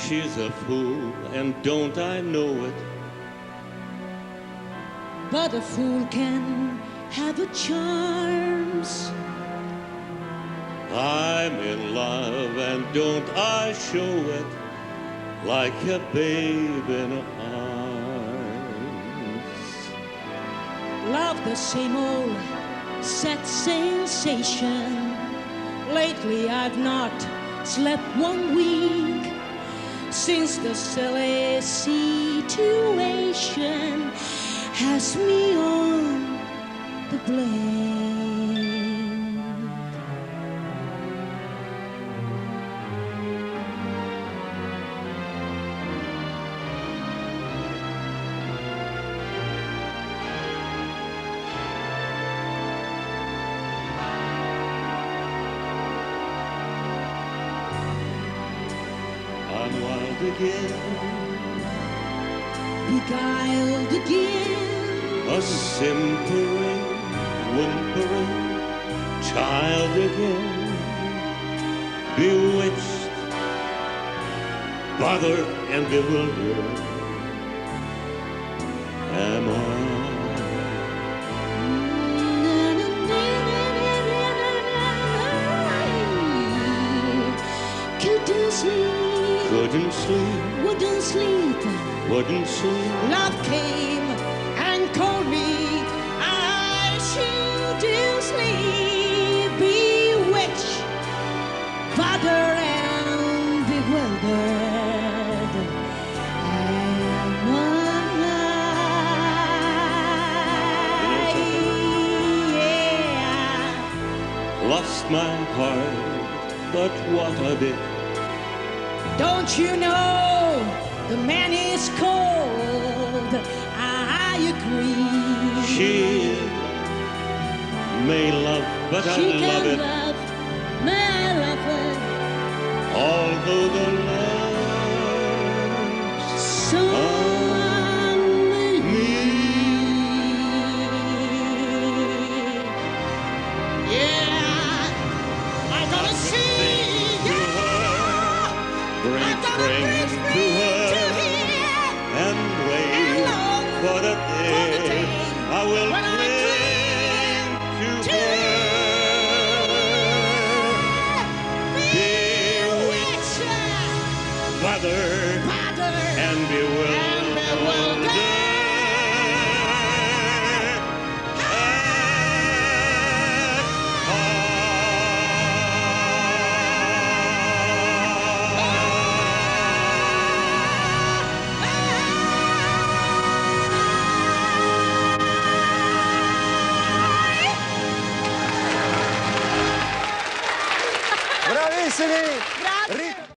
She's a fool, and don't I know it? But a fool can have a charms. I'm in love, and don't I show it like a babe in arms? Love the same old sad sensation. Lately I've not slept 1 week since the silly situation has me on the blame. I'm wild again, Beguiled again, a simpering, whimpering child again, bewitched, bothered and bewildered am I. couldn't sleep, Couldn't sleep, wouldn't sleep. wouldn't sleep. Love came and called me. I shouldn't sleep, bewitched, bothered and bewildered. Am I? Yeah. Lost my heart, but what of it? Don't you know the man is cold? I agree. She may love, but I She love can it. love, may I love her? Although the love's So on me. Yeah, I'm gonna sing. Yeah, Bring I'm gonna spring bring to spring her to here. and wait And long for the for the day day I will when I cling to to her. Bewitched, bothered, and bewildered. Bravissimi!